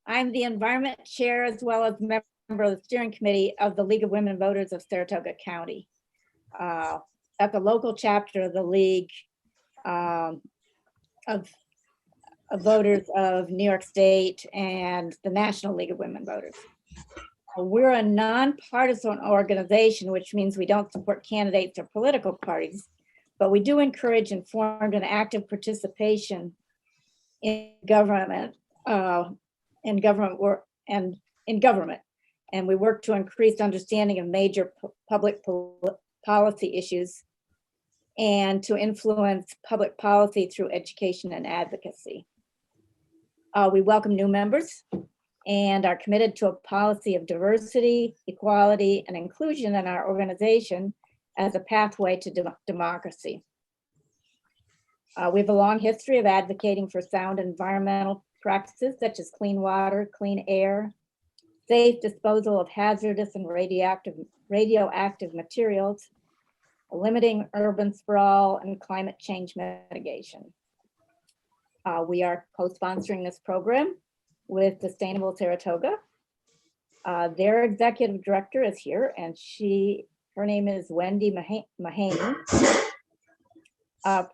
I'm the Environment Chair as well as member of the steering committee of the League of Women Voters of Saratoga County. At the local chapter of the League of Voters of New York State and the National League of Women Voters. We're a nonpartisan organization, which means we don't support candidates or political parties, but we do encourage informed and active participation in government, work and in government. And we work to increase understanding of major public policy issues and to influence public policy through education and advocacy. We welcome new members and are committed to a policy of diversity, equality, and inclusion in our organization as a pathway to democracy. We have a long history of advocating for sound environmental practices such as clean water, clean air, safe disposal of hazardous and radioactive materials, limiting urban sprawl, and climate change mitigation. We are co-sponsoring this program with Sustainable Saratoga. Their executive director is here, and her name is Wendy Mahaney.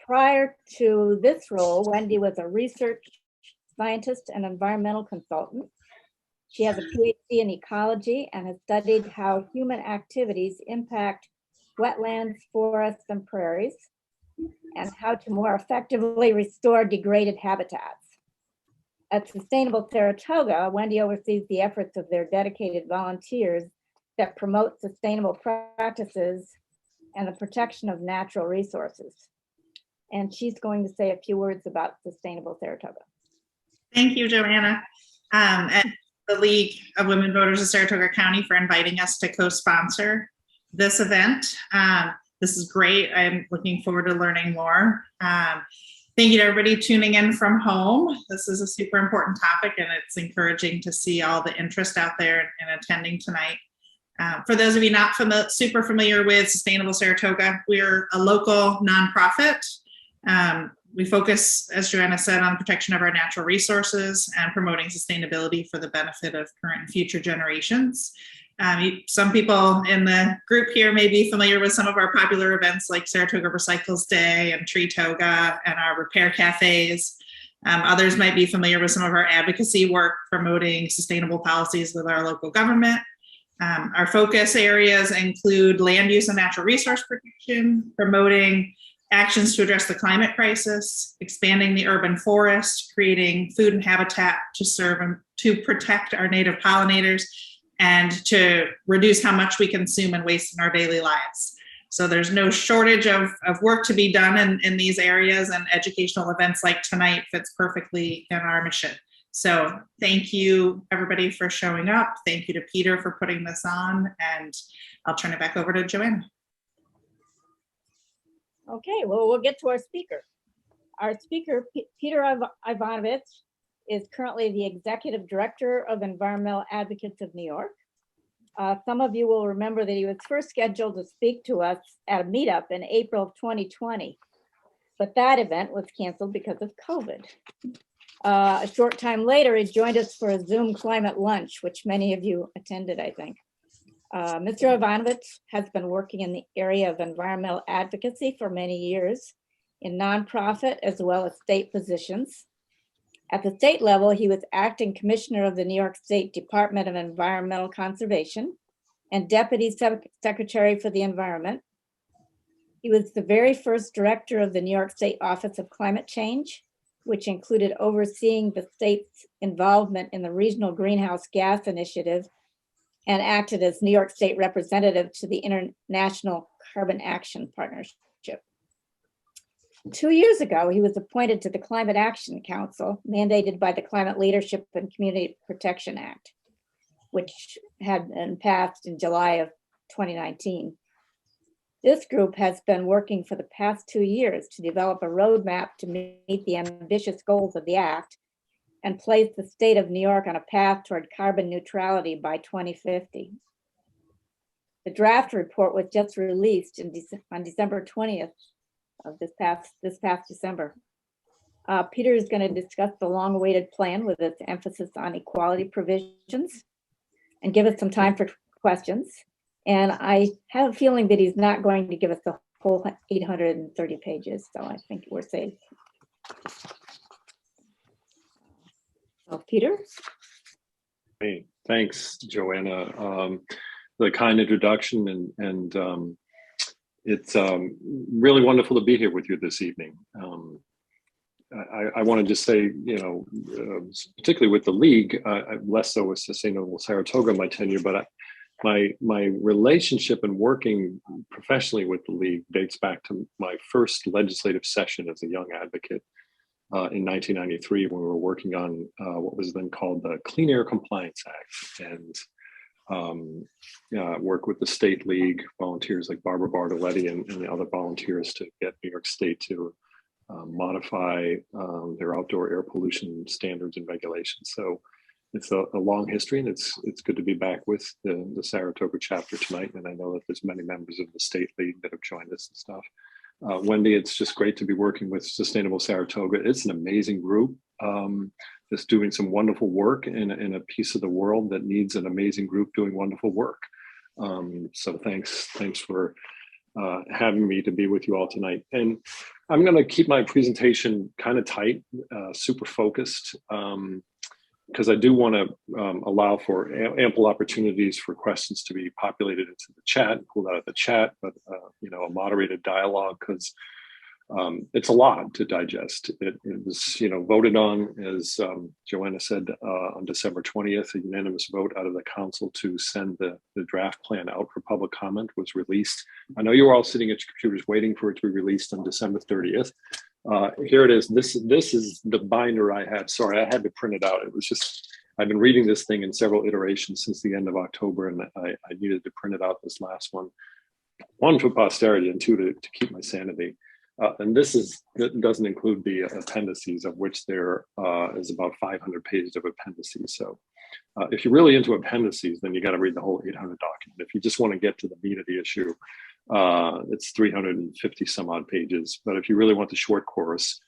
Prior to this role, Wendy was a research scientist and environmental consultant. She has a PhD in ecology and has studied how human activities impact wetlands, forests, and prairies, and how to more effectively restore degraded habitats. At Sustainable Saratoga, Wendy oversees the efforts of their dedicated volunteers that promote sustainable practices and the protection of natural resources. And she's going to say a few words about Sustainable Saratoga. Thank you, Joanna, and the League of Women Voters of Saratoga County for inviting us to co-sponsor this event. This is great. I'm looking forward to learning more. Thank you to everybody tuning in from home. This is a super important topic, and it's encouraging to see all the interest out there in attending tonight. For those of you not super familiar with Sustainable Saratoga, we're a local nonprofit. We focus, as Joanna said, on the protection of our natural resources and promoting sustainability for the benefit of current and future generations. Some people in the group here may be familiar with some of our popular events like Saratoga Recycles Day and Tree Toga and our repair cafes. Others might be familiar with some of our advocacy work promoting sustainable policies with our local government. Our focus areas include land use and natural resource protection, promoting actions to address the climate crisis, expanding the urban forest, creating food and habitat to serve and to protect our native pollinators, and to reduce how much we consume and waste in our daily lives. So there's no shortage of work to be done in these areas, and educational events like tonight fits perfectly in our mission. So thank you everybody for showing up. Thank you to Peter for putting this on, and I'll turn it back over to Joanna. Okay, well, we'll get to our speaker. Our speaker, Peter Iwanowicz, is currently the Executive Director of Environmental Advocates of New York. Some of you will remember that he was first scheduled to speak to us at a meetup in April of 2020, but that event was canceled because of COVID. A short time later, he joined us for a Zoom climate lunch, which many of you attended, I think. Mr. Iwanowicz has been working in the area of environmental advocacy for many years in nonprofit as well as state positions. At the state level, he was acting commissioner of the New York State Department of Environmental Conservation and deputy secretary for the environment. He was the very first director of the New York State Office of Climate Change, which included overseeing the state's involvement in the Regional Greenhouse Gas Initiative, and acted as New York State representative to the International Carbon Action Partnership. 2 years ago, he was appointed to the Climate Action Council, mandated by the Climate Leadership and Community Protection Act, which had been passed in July of 2019. This group has been working for the past 2 years to develop a roadmap to meet the ambitious goals of the act and place the state of New York on a path toward carbon neutrality by 2050. The draft report was just released on December 20th of this past December. Peter is going to discuss the long-awaited plan with its emphasis on equality provisions and give us some time for questions. And I have a feeling that he's not going to give us the whole 830 pages, so I think we're safe. So Peter? Hey, thanks, Joanna. The kind introduction, and it's really wonderful to be here with you this evening. I want to just say, particularly with the League, less so with Sustainable Saratoga, my tenure, but my relationship and working professionally with the League dates back to my first legislative session as a young advocate in 1993, when we were working on what was then called the Clean Air Compliance Act, and work with the State League volunteers like Barbara Bartoletti and the other volunteers to get New York State to modify their outdoor air pollution standards and regulations. So it's a long history, and it's good to be back with the Saratoga chapter tonight. And I know that there's many members of the State League that have joined us and stuff. Wendy, it's just great to be working with Sustainable Saratoga. It's an amazing group that's doing some wonderful work in a piece of the world that needs an amazing group doing wonderful work. So thanks for having me to be with you all tonight. And I'm going to keep my presentation kind of tight, super focused, because I do want to allow for ample opportunities for questions to be populated into the chat, pulled out of the chat, but a moderated dialogue, because it's a lot to digest. It was, voted on, as Joanna said, on December 20th, a unanimous vote out of the council to send the draft plan out for public comment was released. I know you were all sitting at your computers waiting for it to be released on December 30th. Here it is. This is the binder I had. Sorry, I had to print it out. It was just, I've been reading this thing in several iterations since the end of October, and I needed to print it out this last one. One, for posterity, and two, to keep my sanity. And this doesn't include the appendices, of which there is about 500 pages of appendices. So if you're really into appendices, then you got to read the whole 800 document. If you just want to get to the meat of the issue, it's 350 some odd pages. But if you really want the short course,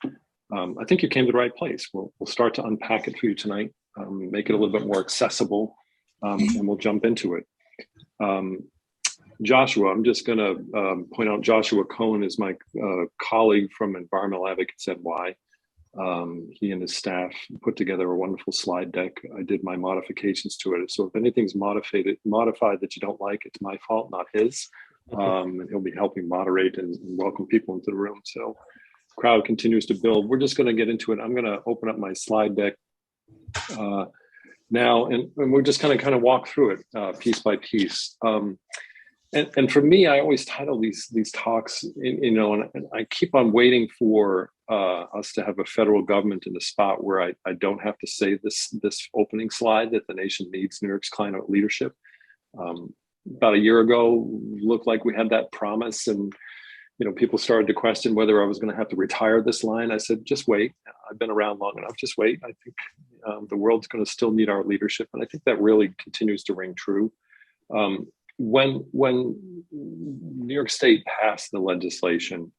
I think you came to the right place. We'll start to unpack it for you tonight, make it a little bit more accessible, and we'll jump into it. Joshua, I'm just going to point out Joshua Cohen is my colleague from Environmental Advocates NY. He and his staff put together a wonderful slide deck. I did my modifications to it. So if anything's modified that you don't like, it's my fault, not his. And he'll be helping moderate and welcome people into the room. So the crowd continues to build. We're just going to get into it. I'm going to open up my slide deck now, and we're just going to kind of walk through it piece by piece. And for me, I always title these talks, and I keep on waiting for us to have a federal government in the spot where I don't have to say this opening slide that the nation needs New York's climate leadership. About a year ago, looked like we had that promise, and people started to question whether I was going to have to retire this line. I said, just wait. I've been around long enough. Just wait. I think the world's going to still need our leadership, and I think that really continues to ring true. When New York State passed the legislation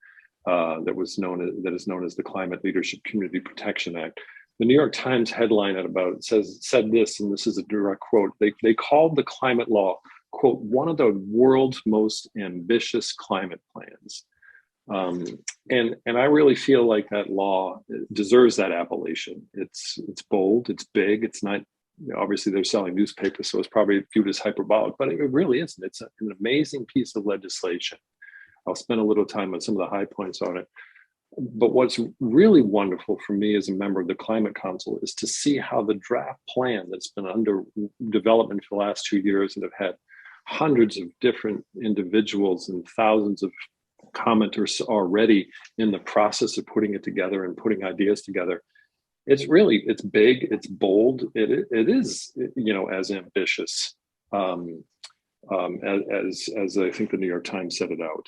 that is known as the Climate Leadership Community Protection Act, the New York Times headline said this, and this is a direct quote. They called the climate law, quote, one of the world's most ambitious climate plans. And I really feel like that law deserves that appellation. It's bold, it's big, it's not. Obviously, they're selling newspapers, so it's probably viewed as hyperbolic, but it really isn't. It's an amazing piece of legislation. I'll spend a little time on some of the high points on it. But what's really wonderful for me as a member of the Climate Council is to see how the draft plan that's been under development for the last 2 years and have had hundreds of different individuals and thousands of commenters already in the process of putting it together and putting ideas together. It's big, it's bold, it is, as ambitious as I think the New York Times set it out.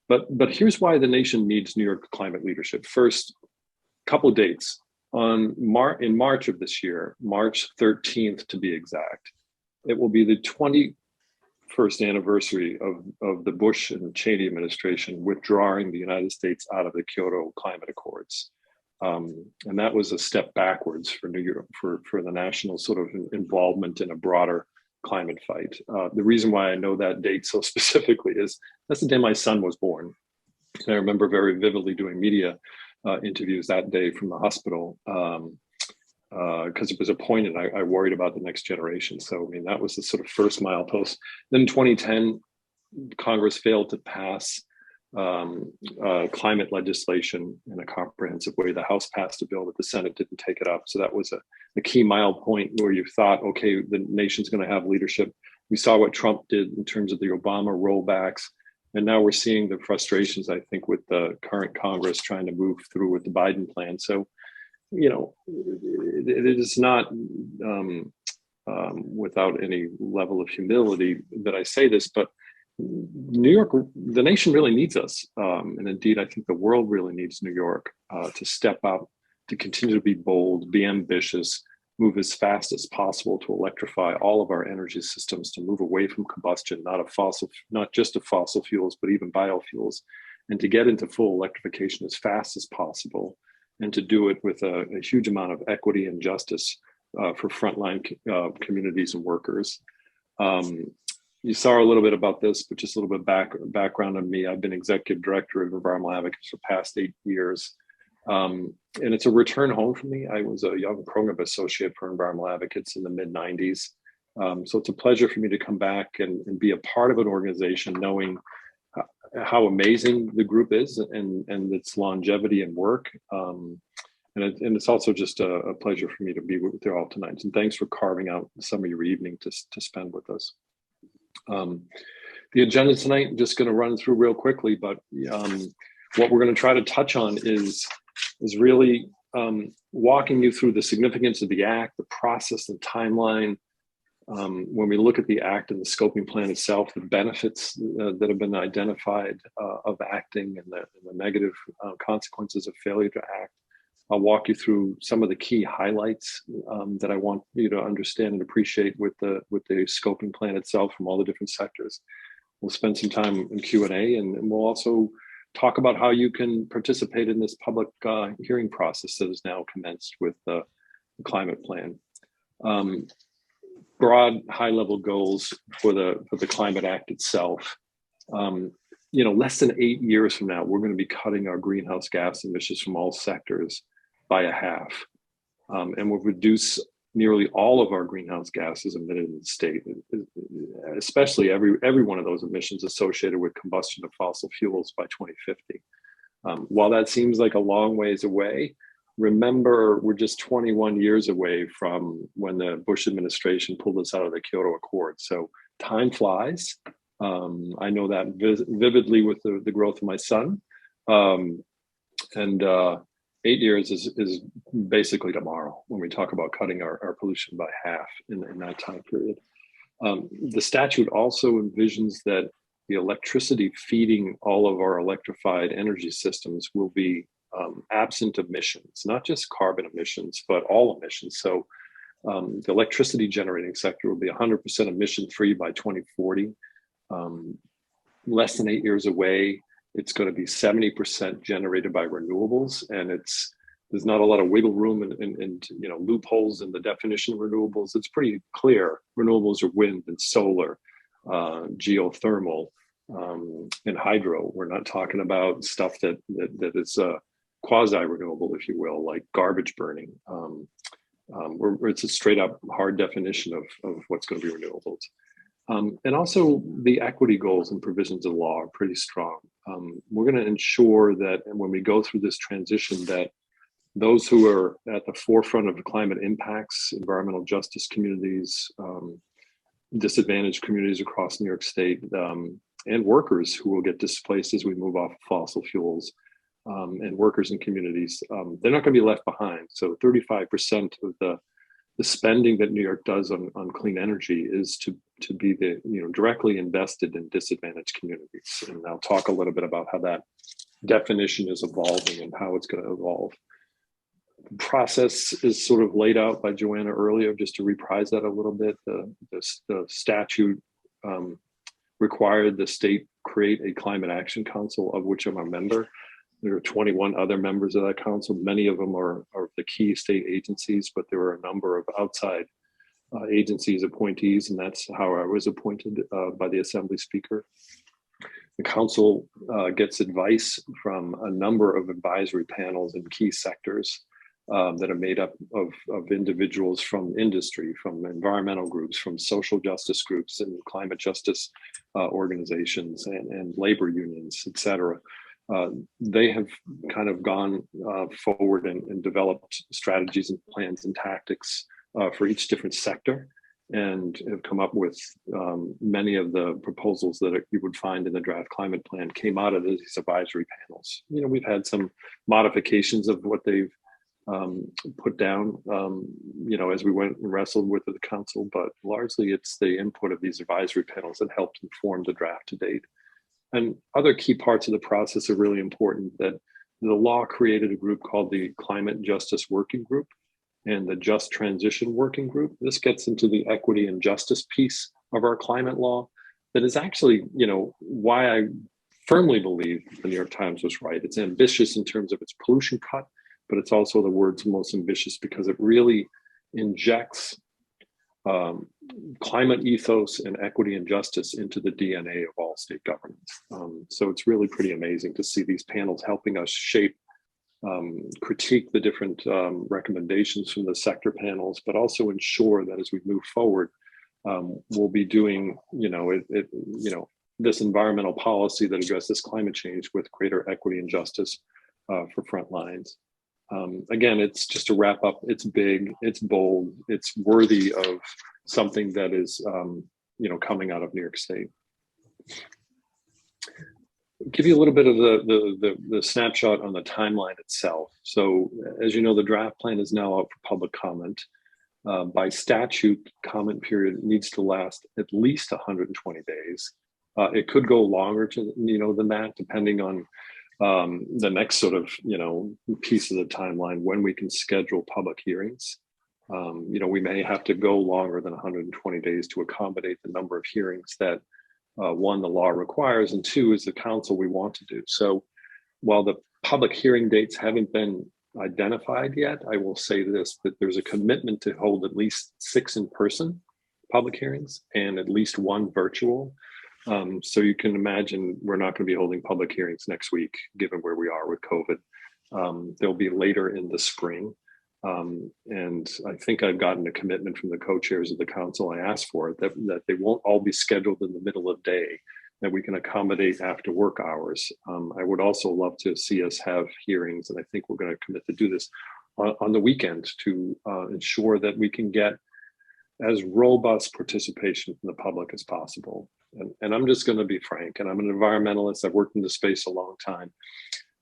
But here's why the nation needs New York climate leadership. First, couple of dates. In March of this year, March 13th to be exact, it will be the 21st anniversary of the Bush and Cheney administration withdrawing the United States out of the Kyoto Climate Accords. And that was a step backwards for New York, for the national sort of involvement in a broader climate fight. The reason why I know that date so specifically is that's the day my son was born. And I remember very vividly doing media interviews that day from the hospital because it was a point and I worried about the next generation. So, I mean, that was the sort of first milepost. Then in 2010, Congress failed to pass climate legislation in a comprehensive way. The House passed a bill, but the Senate didn't take it up. So that was a key mile point where you thought, okay, the nation's going to have leadership. We saw what Trump did in terms of the Obama rollbacks. And now we're seeing the frustrations, I think, with the current Congress trying to move through with the Biden plan. So, you know, it is not without any level of humility that I say this, but New York, the nation really needs us. And indeed, I think the world really needs New York to step up, to continue to be bold, be ambitious, move as fast as possible to electrify all of our energy systems, to move away from combustion, not just of fossil fuels, but even biofuels, and to get into full electrification as fast as possible, and to do it with a huge amount of equity and justice for frontline communities and workers. You saw a little bit about this, but just a little bit background on me. I've been executive director of environmental advocates for the past 8 years. And it's a return home for me. I was a young program associate for environmental advocates in the mid 90s. So it's a pleasure for me to come back and be a part of an organization, knowing how amazing the group is and its longevity and work. And it's also just a pleasure for me to be with you all tonight. And thanks for carving out some of your evening to spend with us. The agenda tonight, I'm just going to run through real quickly, but what we're going to try to touch on is really walking you through the significance of the Act, the process, the timeline. When we look at the Act and the scoping plan itself, the benefits that have been identified of acting and the negative consequences of failure to act. I'll walk you through some of the key highlights that I want you to understand and appreciate with the scoping plan itself from all the different sectors. We'll spend some time in Q&A, and we'll also talk about how you can participate in this public hearing process that is now commenced with the climate plan. Broad, high-level goals for the Climate Act itself. Less than 8 years from now, we're going to be cutting our greenhouse gas emissions from all sectors by a half, and we'll reduce nearly all of our greenhouse gases emitted in the state, especially every one of those emissions associated with combustion of fossil fuels by 2050. While that seems like a long ways away, remember we're just 21 years away from when the Bush administration pulled us out of the Kyoto Accord. So time flies. I know that vividly with the growth of my son. 8 years is basically tomorrow when we talk about cutting our pollution by half in that time period. The statute also envisions that the electricity feeding all of our electrified energy systems will be absent emissions, not just carbon emissions, but all emissions. So the electricity generating sector will be 100% emission free by 2040. Less than 8 years away, it's going to be 70% generated by renewables, and there's not a lot of wiggle room and loopholes in the definition of renewables. It's pretty clear. Renewables are wind and solar, geothermal, and hydro. We're not talking about stuff that is quasi-renewable, if you will, like garbage burning. It's a straight up hard definition of what's going to be renewables. And also the equity goals and provisions of law are pretty strong. We're going to ensure that when we go through this transition, that those who are at the forefront of climate impacts, environmental justice communities, disadvantaged communities across New York State, and workers who will get displaced as we move off fossil fuels, and workers in communities, they're not going to be left behind. So 35% of the spending that New York does on clean energy is to be directly invested in disadvantaged communities. And I'll talk a little bit about how that definition is evolving and how it's going to evolve. The process is sort of laid out by Joanna earlier, just to reprise that a little bit. The statute required the state create a climate action council, of which I'm a member. There are 21 other members of that council. Many of them are the key state agencies, but there are a number of outside agencies appointees, and that's how I was appointed by the Assembly Speaker. The council gets advice from a number of advisory panels in key sectors that are made up of individuals from industry, from environmental groups, from social justice groups and climate justice organizations and labor unions, et cetera. They have kind of gone forward and developed strategies and plans and tactics for each different sector, and have come up with many of the proposals that you would find in the draft climate plan came out of these advisory panels. You know, we've had some modifications of what they've put down, you know, as we went and wrestled with the council, but largely it's the input of these advisory panels that helped inform the draft to date. And other key parts of the process are really important. That the law created a group called the Climate Justice Working Group and the Just Transition Working Group. This gets into the equity and justice piece of our climate law that is actually, you know, why I firmly believe the New York Times was right. It's ambitious in terms of its pollution cut, but it's also the world's most ambitious because it really injects climate ethos and equity and justice into the DNA of all state governments. So it's really pretty amazing to see these panels helping us shape, critique the different recommendations from the sector panels, but also ensure that as we move forward, we'll be doing, you know, this environmental policy that addresses climate change with greater equity and justice for front lines. Again, it's just to wrap up, it's big, it's bold, it's worthy of something that is, you know, coming out of New York State. Give you a little bit of the snapshot on the timeline itself. So as you know, the draft plan is now out for public comment. By statute, comment period needs to last at least 120 days. It could go longer than that, depending on the next sort of, you know, piece of the timeline when we can schedule public hearings. You know, we may have to go longer than 120 days to accommodate the number of hearings that one, the law requires, and two, is the council we want to do. So while the public hearing dates haven't been identified yet, I will say this, that there's a commitment to hold at least 6 in-person public hearings and at least 1 virtual. So you can imagine we're not going to be holding public hearings next week, given where we are with COVID. They'll be later in the spring. And I think I've gotten a commitment from the co-chairs of the council. I asked for it, that they won't all be scheduled in the middle of day, that we can accommodate after work hours. I would also love to see us have hearings, and I think we're going to commit to do this on the weekend to ensure that we can get as robust participation from the public as possible. And I'm just going to be frank, and I'm an environmentalist. I've worked in this space a long time,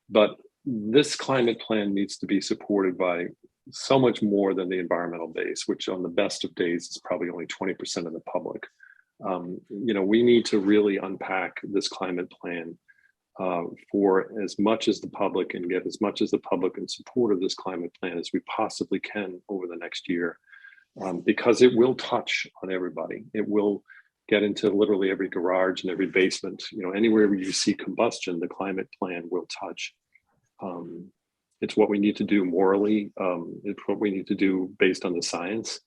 but this climate plan needs to be supported by so much more than the environmental base, which on the best of days is probably only 20% of the public. You know, we need to really unpack this climate plan for as much as the public, and get as much as the public in support of this climate plan as we possibly can over the next year, because it will touch on everybody. It will get into literally every garage and every basement. You know, anywhere where you see combustion, the climate plan will touch. It's what we need to do morally. It's what we need to do based on the science.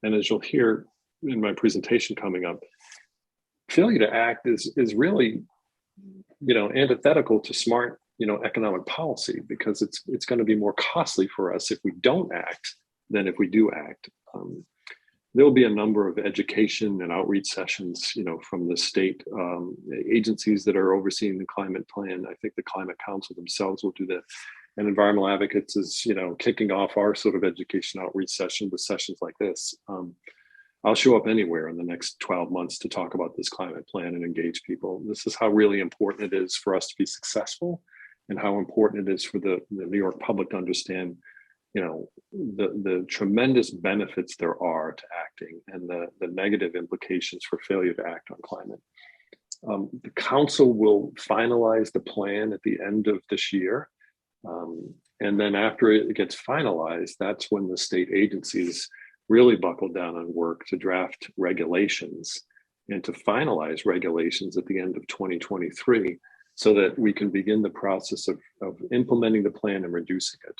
And as you'll hear in my presentation coming up, failure to act is really, you know, antithetical to smart, you know, economic policy, because it's going to be more costly for us if we don't act than if we do act. There will be a number of education and outreach sessions, you know, from the state agencies that are overseeing the climate plan. I think the Climate Council themselves will do that. And Environmental Advocates is, you know, kicking off our sort of education outreach session with sessions like this. I'll show up anywhere in the next 12 months to talk about this climate plan and engage people. This is how really important it is for us to be successful, and how important it is for the New York public to understand, you know, the tremendous benefits there are to acting, and the negative implications for failure to act on climate. The council will finalize the plan at the end of this year. And then after it gets finalized, that's when the state agencies really buckle down on work to draft regulations and to finalize regulations at the end of 2023 so that we can begin the process of implementing the plan and reducing it.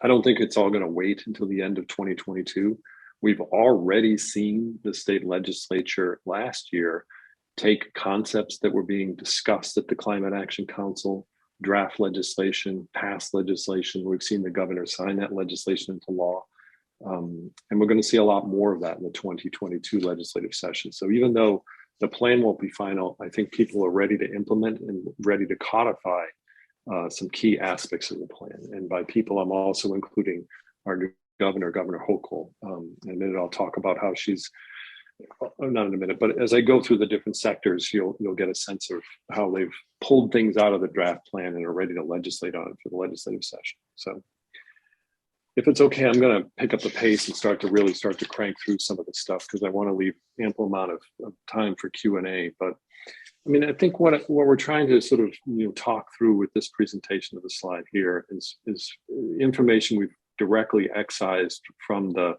I don't think it's all going to wait until the end of 2022. We've already seen the state legislature last year take concepts that were being discussed at the Climate Action Council, draft legislation, pass legislation. We've seen the governor sign that legislation into law. And we're going to see a lot more of that in the 2022 legislative session. So even though the plan won't be final, I think people are ready to implement and ready to codify some key aspects of the plan. And by people, I'm also including our new governor, Governor Hochul. In a minute, I'll talk about how she's, not in a minute, but as I go through the different sectors, you'll get a sense of how they've pulled things out of the draft plan and are ready to legislate on it for the legislative session. So if it's okay, I'm going to pick up the pace and start to crank through some of the stuff, because I want to leave ample amount of time for Q&A. But I mean, I think what we're trying to sort of talk through with this presentation of the slide here is information we've directly excised from the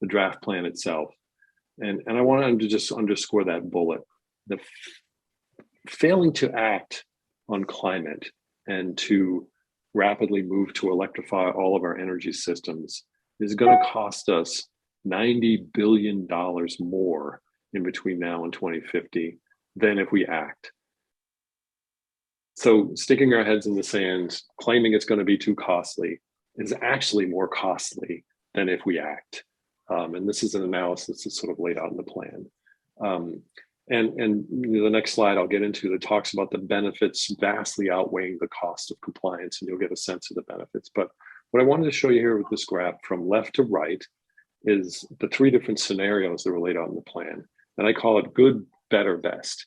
draft plan itself, and I wanted to just underscore that bullet: the failing to act on climate and to rapidly move to electrify all of our energy systems is going to cost us $90 billion more in between now and 2050 than if we act. So sticking our heads in the sand, claiming it's going to be too costly, is actually more costly than if we act. And this is an analysis that's sort of laid out in the plan. And the next slide I'll get into that talks about the benefits vastly outweighing the cost of compliance, and you'll get a sense of the benefits. But what I wanted to show you here with this graph from left to right is the three different scenarios that were laid out in the plan. And I call it good, better, best.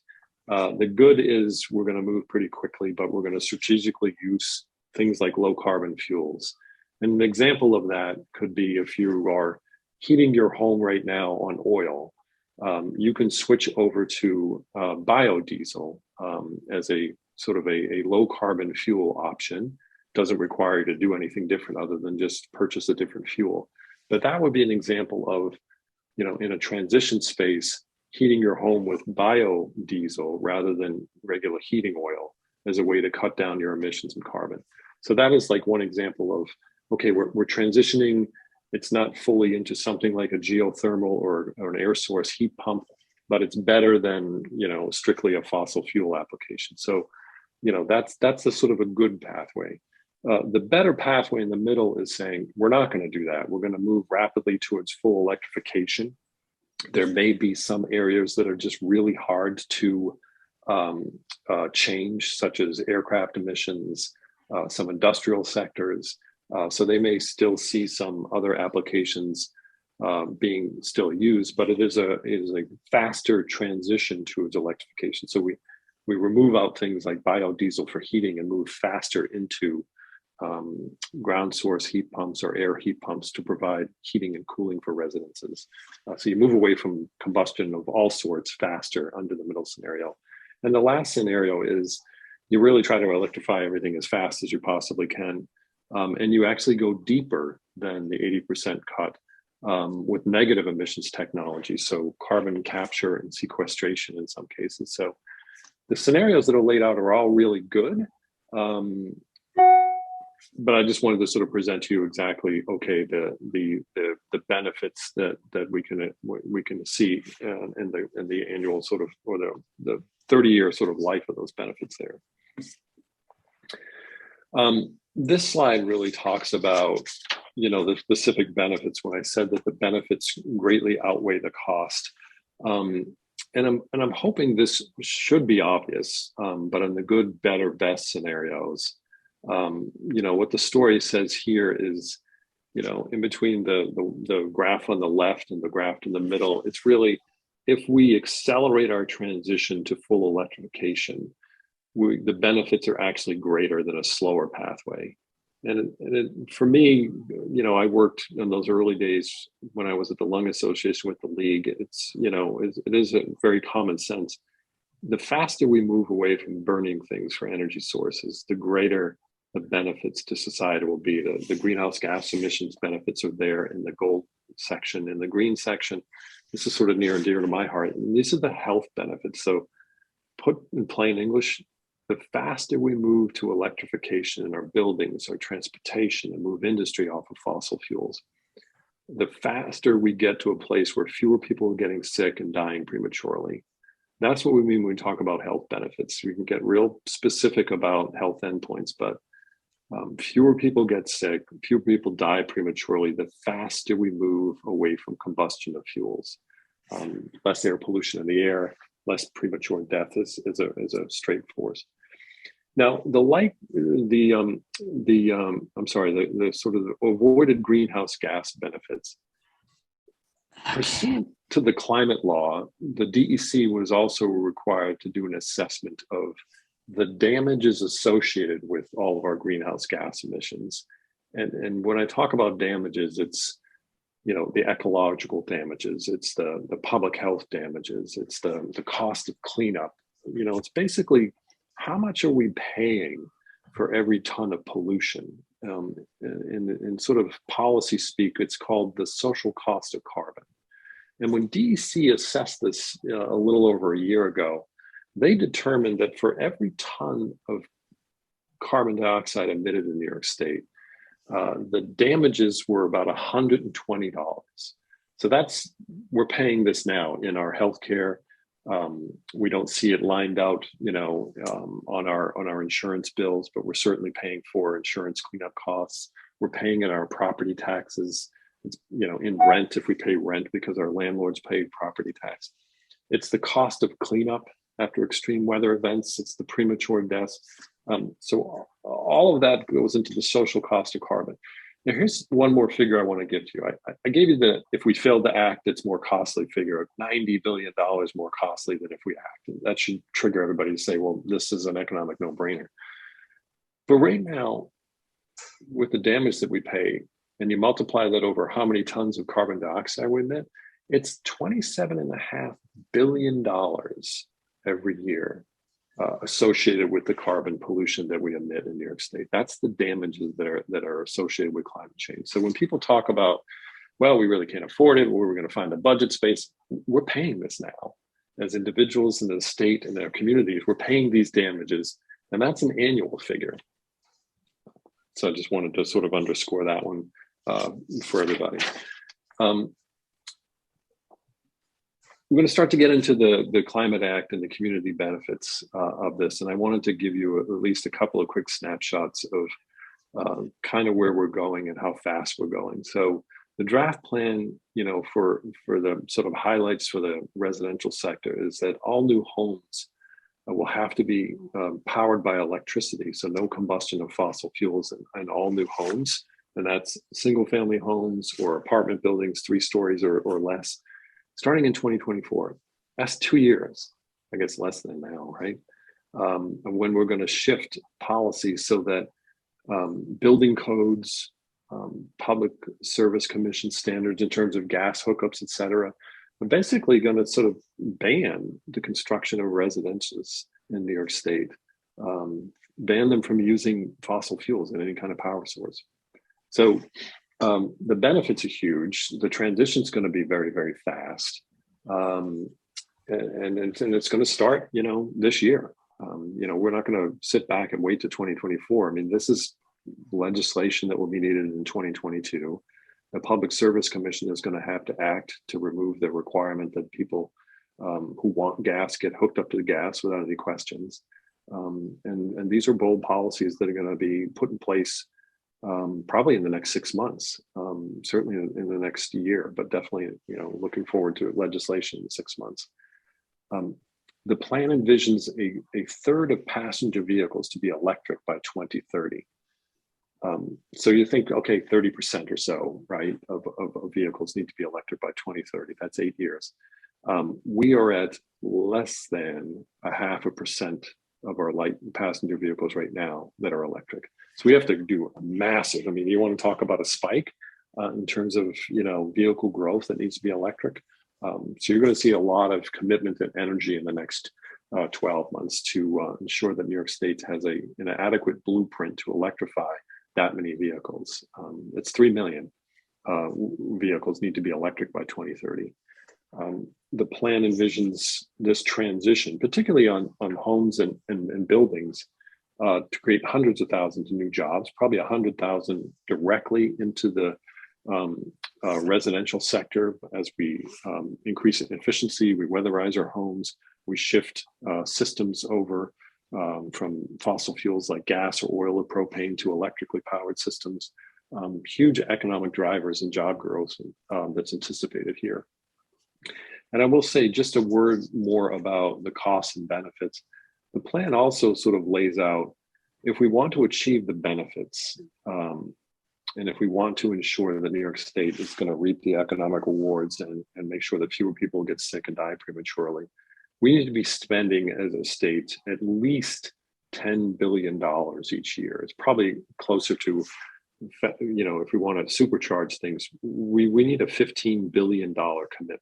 The good is we're going to move pretty quickly, but we're going to strategically use things like low carbon fuels. And an example of that could be if you are heating your home right now on oil, you can switch over to biodiesel as a sort of a low carbon fuel option. Doesn't require you to do anything different other than just purchase a different fuel. But that would be an example of, in a transition space, heating your home with biodiesel rather than regular heating oil as a way to cut down your emissions and carbon. So that is like one example of, okay, we're transitioning. It's not fully into something like a geothermal or an air source heat pump, but it's better than, strictly a fossil fuel application. So, that's the sort of a good pathway. The better pathway in the middle is saying, we're not going to do that. We're going to move rapidly towards full electrification. There may be some areas that are just really hard to change, such as aircraft emissions, some industrial sectors. So they may still see some other applications being still used, but it is a faster transition towards electrification. So we remove out things like biodiesel for heating and move faster into ground source heat pumps or air heat pumps to provide heating and cooling for residences. So you move away from combustion of all sorts faster under the middle scenario. And the last scenario is you really try to electrify everything as fast as you possibly can. And you actually go deeper than the 80% cut with negative emissions technology. So carbon capture and sequestration in some cases. So the scenarios that are laid out are all really good. But I just wanted to sort of present to you exactly, okay, the benefits that we can see in the annual sort of, or the 30-year sort of life of those benefits there. This slide really talks about, the specific benefits. When I said that the benefits greatly outweigh the cost, and I'm hoping this should be obvious, but in the good, better, best scenarios. What the story says here is, in between the graph on the left and the graph in the middle, it's really, if we accelerate our transition to full electrification, the benefits are actually greater than a slower pathway. And for me, I worked in those early days when I was at the Lung Association with the League. It is a very common sense. The faster we move away from burning things for energy sources, the greater the benefits to society will be. The greenhouse gas emissions benefits are there in the gold section. In the green section, this is sort of near and dear to my heart. And these are the health benefits. So put in plain English, the faster we move to electrification in our buildings, our transportation, and move industry off of fossil fuels, the faster we get to a place where fewer people are getting sick and dying prematurely. That's what we mean when we talk about health benefits. We can get real specific about health endpoints, but fewer people get sick, fewer people die prematurely, the faster we move away from combustion of fuels. Less air pollution in the air, less premature death is a straight force. Now, the sort of avoided greenhouse gas benefits. Pursuant to the climate law, the DEC was also required to do an assessment of the damages associated with all of our greenhouse gas emissions. And when I talk about damages, it's, you know, the ecological damages, it's the public health damages, it's the cost of cleanup. You know, it's basically how much are we paying for every ton of pollution? In sort of policy speak, it's called the social cost of carbon. And when DEC assessed this a little over a year ago, they determined that for every ton of carbon dioxide emitted in New York State, the damages were about $120. So we're paying this now in our healthcare. We don't see it lined out, you know, on our insurance bills, but we're certainly paying for insurance cleanup costs. We're paying in our property taxes. It's, you know, in rent if we pay rent because our landlords pay property tax. It's the cost of cleanup after extreme weather events. It's the premature deaths. So all of that goes into the social cost of carbon. Now, here's one more figure I want to give to you. I gave you the, if we failed to act, it's more costly figure of $90 billion more costly than if we act. And that should trigger everybody to say, well, this is an economic no-brainer. But right now, with the damage that we pay, and you multiply that over how many tons of carbon dioxide we emit, it's $27.5 billion every year associated with the carbon pollution that we emit in New York State. That's the damages that are associated with climate change. So when people talk about, well, we really can't afford it, where we're going to find the budget space, we're paying this now. As individuals in the state and their communities, we're paying these damages, and that's an annual figure. So I just wanted to sort of underscore that one for everybody. We're going to start to get into the Climate Act and the community benefits of this. And I wanted to give you at least a couple of quick snapshots of kind of where we're going and how fast we're going. So the draft plan, you know, for the sort of highlights for the residential sector is that all new homes will have to be powered by electricity. So no combustion of fossil fuels in all new homes. And that's single family homes or apartment buildings, 3 stories or less, starting in 2024. That's 2 years, I guess less than now, right? When we're going to shift policies so that building codes, public service commission standards in terms of gas hookups, et cetera, are basically going to sort of ban the construction of residences in New York State, ban them from using fossil fuels in any kind of power source. So the benefits are huge. The transition is going to be very, very fast. And it's going to start, you know, this year. You know, we're not going to sit back and wait to 2024. I mean, this is legislation that will be needed in 2022. The Public Service Commission is going to have to act to remove the requirement that people who want gas get hooked up to the gas without any questions. And these are bold policies that are going to be put in place probably in the next 6 months, certainly in the next year, but definitely, you know, looking forward to legislation in 6 months. The plan envisions a third of passenger vehicles to be electric by 2030. So you think, okay, 30% or so, right, of vehicles need to be electric by 2030. That's 8 years. We are at less than 0.5% of our light passenger vehicles right now that are electric. So we have to do a massive, I mean, you want to talk about a spike in terms of, you know, vehicle growth that needs to be electric. So you're going to see a lot of commitment and energy in the next 12 months to ensure that New York State has an adequate blueprint to electrify that many vehicles. It's 3 million vehicles need to be electric by 2030. the plan envisions this transition, particularly on homes and buildings, to create hundreds of thousands of new jobs, probably 100,000 directly into the residential sector as we increase efficiency, we weatherize our homes, we shift systems over from fossil fuels like gas or oil or propane to electrically powered systems. Huge economic drivers and job growth that's anticipated here. And I will say just a word more about the costs and benefits. The plan also sort of lays out, if we want to achieve the benefits, and if we want to ensure that New York State is going to reap the economic rewards and make sure that fewer people get sick and die prematurely, we need to be spending as a state at least $10 billion each year. It's probably closer to, you know, if we want to supercharge things, we need a $15 billion commitment.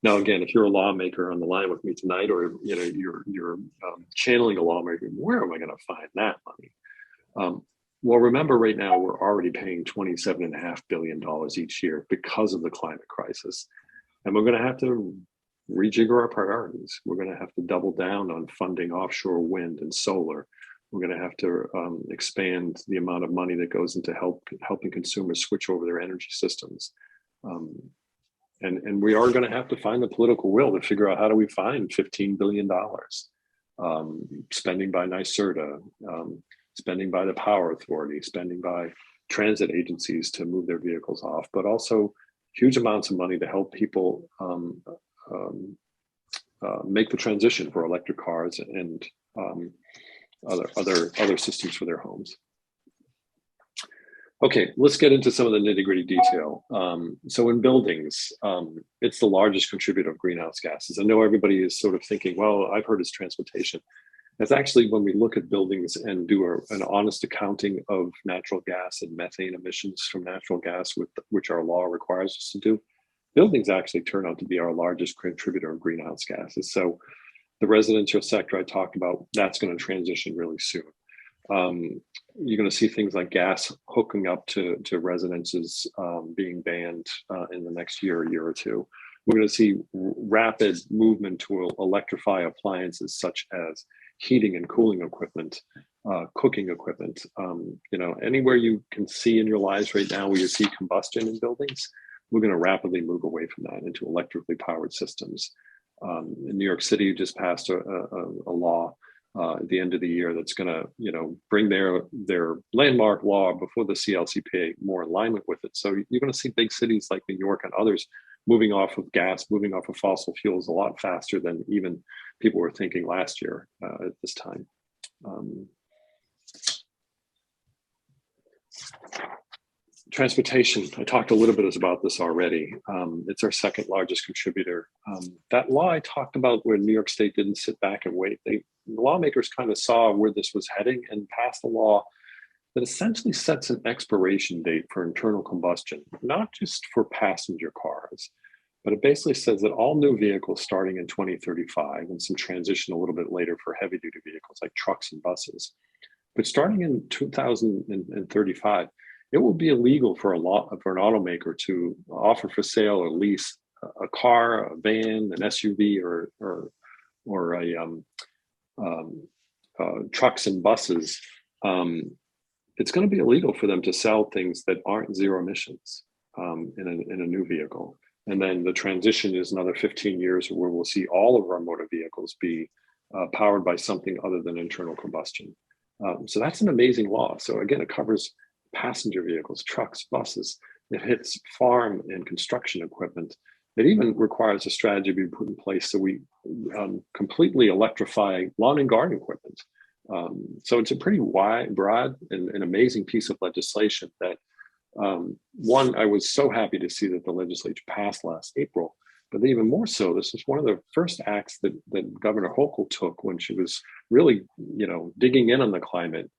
Now, again, if you're a lawmaker on the line with me tonight, or you know you're channeling a lawmaker, where am I going to find that money? Well, remember, right now we're already paying $27.5 billion each year because of the climate crisis, and we're going to have to rejigger our priorities. We're going to have to double down on funding offshore wind and solar. We're going to have to expand the amount of money that goes into helping consumers switch over their energy systems. And we are going to have to find the political will to figure out how do we find $15 billion, spending by NYSERDA, spending by the Power Authority, spending by transit agencies to move their vehicles off, but also huge amounts of money to help people make the transition for electric cars and other systems for their homes. Okay, let's get into some of the nitty-gritty detail. So in buildings, it's the largest contributor of greenhouse gases. I know everybody is sort of thinking, well, I've heard it's transportation. That's actually, when we look at buildings and do an honest accounting of natural gas and methane emissions from natural gas, which our law requires us to do, buildings actually turn out to be our largest contributor of greenhouse gases. So the residential sector I talked about, that's going to transition really soon. You're going to see things like gas hooking up to residences being banned in the next year or two. We're going to see rapid movement to electrify appliances such as heating and cooling equipment, cooking equipment. You know, anywhere you can see in your lives right now where you see combustion in buildings, we're going to rapidly move away from that into electrically powered systems. In New York City, just passed a law at the end of the year that's going to, you know, bring their landmark law before the CLCPA more in alignment with it. So you're going to see big cities like New York and others moving off of gas, moving off of fossil fuels a lot faster than even people were thinking last year at this time. Transportation, I talked a little bit about this already. It's our second largest contributor. That law I talked about where New York State didn't sit back and wait, the lawmakers kind of saw where this was heading and passed a law that essentially sets an expiration date for internal combustion, not just for passenger cars, but it basically says that all new vehicles starting in 2035 and some transition a little bit later for heavy duty vehicles like trucks and buses. But starting in 2035, it will be illegal for an automaker to offer for sale or lease a car, a van, an SUV, or trucks and buses. It's going to be illegal for them to sell things that aren't zero emissions in a new vehicle. And then the transition is another 15 years where we'll see all of our motor vehicles be powered by something other than internal combustion. So that's an amazing law. So again, it covers passenger vehicles, trucks, buses. It hits farm and construction equipment. It even requires a strategy to be put in place so we completely electrify lawn and garden equipment. So it's a pretty wide, broad, and amazing piece of legislation that, one, I was so happy to see that the legislature passed last April, but even more so, this was one of the first acts that Governor Hochul took when she was really, you know, digging in on the climate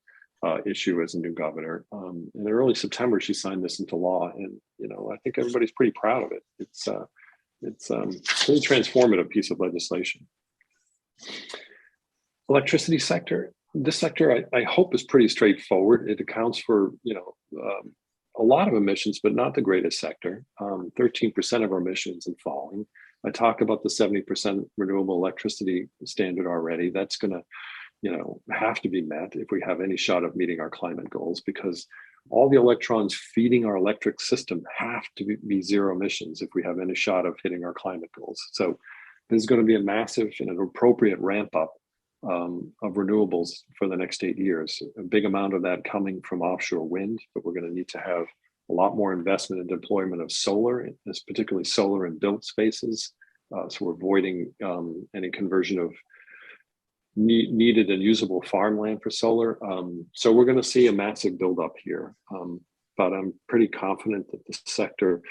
issue as a new governor. In early September, she signed this into law, and you know, I think everybody's pretty proud of it. It's a pretty transformative piece of legislation. Electricity sector. This sector, I hope, is pretty straightforward. It accounts for, you know, a lot of emissions, but not the greatest sector. 13% of our emissions and falling. I talked about the 70% renewable electricity standard already. That's going to, have to be met if we have any shot of meeting our climate goals, because all the electrons feeding our electric system have to be zero emissions if we have any shot of hitting our climate goals. So there's going to be a massive and an appropriate ramp up of renewables for the next 8 years. A big amount of that coming from offshore wind, but we're going to need to have a lot more investment and deployment of solar, particularly solar in built spaces. So we're avoiding any conversion of needed and usable farmland for solar. So we're going to see a massive buildup here. But I'm pretty confident that the sector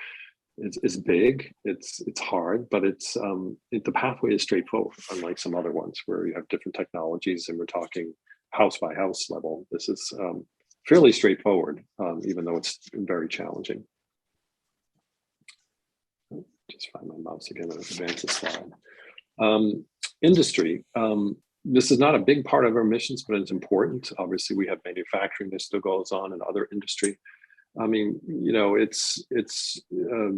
is big. It's hard, but the pathway is straightforward, unlike some other ones where you have different technologies and we're talking house by house level. This is fairly straightforward, even though it's very challenging. Just find my mouse again and advance the slide. Industry. This is not a big part of our emissions, but it's important. Obviously, we have manufacturing that still goes on and other industry. I mean, it's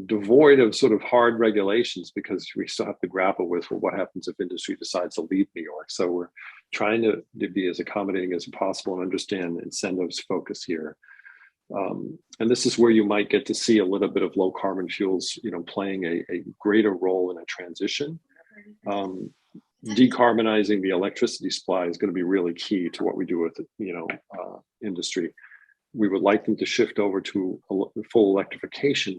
devoid of sort of hard regulations because we still have to grapple with, well, what happens if industry decides to leave New York? So we're trying to be as accommodating as possible and understand incentives focus here. And this is where you might get to see a little bit of low carbon fuels, playing a greater role in a transition. Decarbonizing the electricity supply is going to be really key to what we do with industry. We would like them to shift over to full electrification,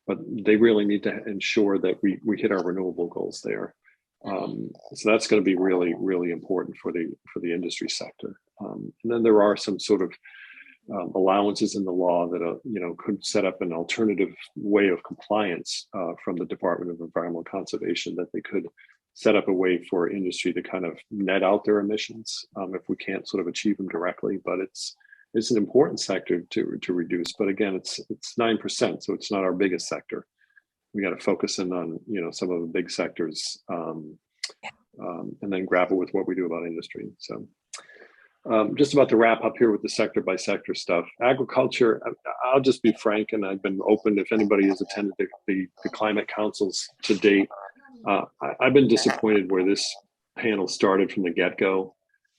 but they really need to ensure that we hit our renewable goals there. So that's going to be really, really important for the industry sector. And then there are some sort of allowances in the law that could set up an alternative way of compliance from the Department of Environmental Conservation, that they could set up a way for industry to kind of net out their emissions if we can't sort of achieve them directly. But it's an important sector to reduce. But again, it's 9%, so it's not our biggest sector. We got to focus in on some of the big sectors, and then grapple with what we do about industry. So just about to wrap up here with the sector by sector stuff. Agriculture, I'll just be frank, and I've been open if anybody has attended the climate councils to date. I've been disappointed where this panel started from the get-go.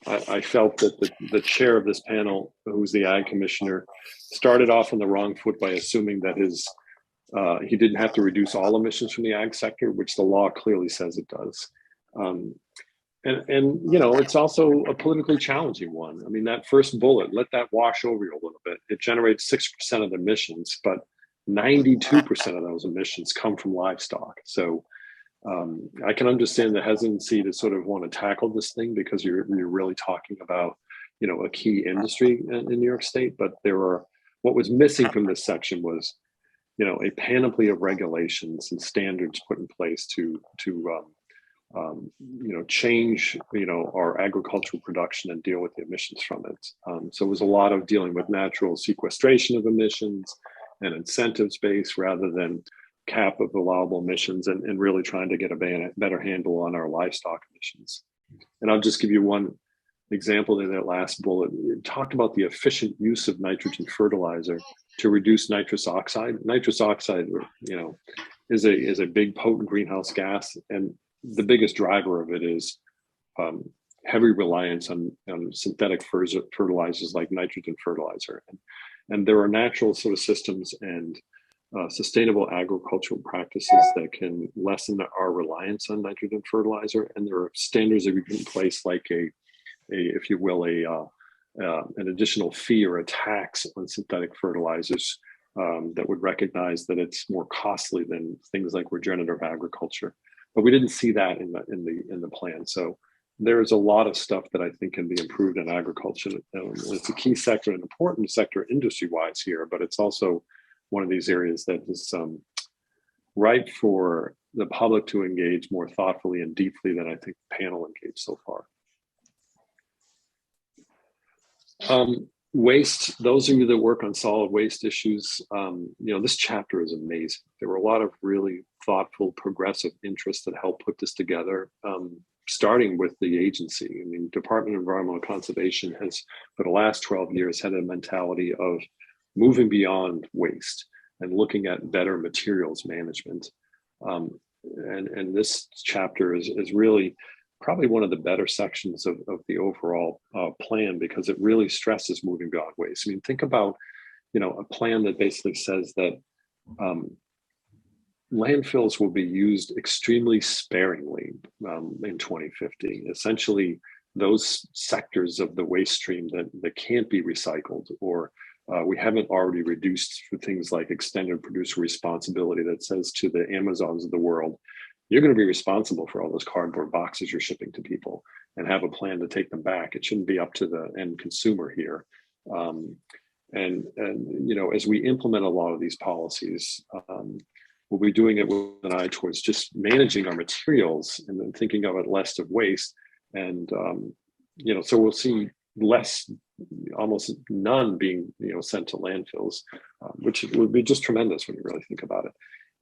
I felt that the chair of this panel, who's the ag commissioner, started off on the wrong foot by assuming that he didn't have to reduce all emissions from the ag sector, which the law clearly says it does. And it's also a politically challenging one. I mean, that first bullet, let that wash over you a little bit. It generates 6% of the emissions, but 92% of those emissions come from livestock. So I can understand the hesitancy to sort of want to tackle this thing because you're really talking about, a key industry in New York State. But what was missing from this section was, a panoply of regulations and standards put in place to change, our agricultural production and deal with the emissions from it. So it was a lot of dealing with natural sequestration of emissions and incentives based rather than cap of allowable emissions, and really trying to get a better handle on our livestock emissions. And I'll just give you one example in that last bullet. It talked about the efficient use of nitrogen fertilizer to reduce nitrous oxide. Nitrous oxide, is a big potent greenhouse gas, and the biggest driver of it is heavy reliance on synthetic fertilizers like nitrogen fertilizer. And there are natural sort of systems and sustainable agricultural practices that can lessen our reliance on nitrogen fertilizer. And there are standards that we put in place, like if you will, an additional fee or a tax on synthetic fertilizers that would recognize that it's more costly than things like regenerative agriculture. But we didn't see that in the plan. So there's a lot of stuff that I think can be improved in agriculture. It's a key sector, an important sector industry-wise here, but it's also one of these areas that is ripe for the public to engage more thoughtfully and deeply than I think the panel engaged so far. Waste, those of you that work on solid waste issues, this chapter is amazing. There were a lot of really thoughtful, progressive interests that helped put this together, starting with the agency. I mean, Department of Environmental Conservation has, for the last 12 years, had a mentality of moving beyond waste and looking at better materials management. and this chapter is really probably one of the better sections of the overall plan, because it really stresses moving beyond waste. I mean, think about, a plan that basically says that landfills will be used extremely sparingly in 2050. Essentially, those sectors of the waste stream that can't be recycled, or we haven't already reduced for things like extended producer responsibility that says to the Amazons of the world, you're going to be responsible for all those cardboard boxes you're shipping to people, and have a plan to take them back. It shouldn't be up to the end consumer here. And as we implement a lot of these policies, we'll be doing it with an eye towards just managing our materials and then thinking of it less of waste. And, so we'll see less, almost none being, sent to landfills, which would be just tremendous when you really think about it.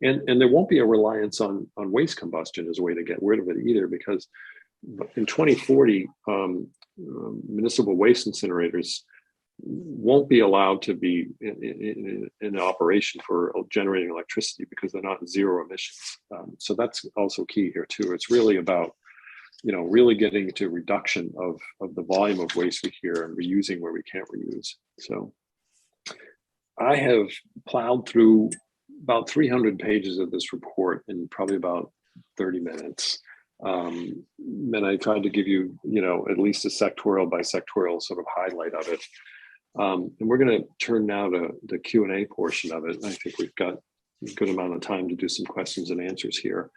And there won't be a reliance on waste combustion as a way to get rid of it either, because in 2040, municipal waste incinerators won't be allowed to be in operation for generating electricity because they're not zero emissions. So that's also key here too. It's really about, really getting to reduction of the volume of waste we hear and reusing where we can't reuse. So I have plowed through about 300 pages of this report in probably about 30 minutes. Then I tried to give you, at least a sectorial by sectorial sort of highlight of it. And we're going to turn now to the Q&A portion of it. I think we've got a good amount of time to do some questions and answers here.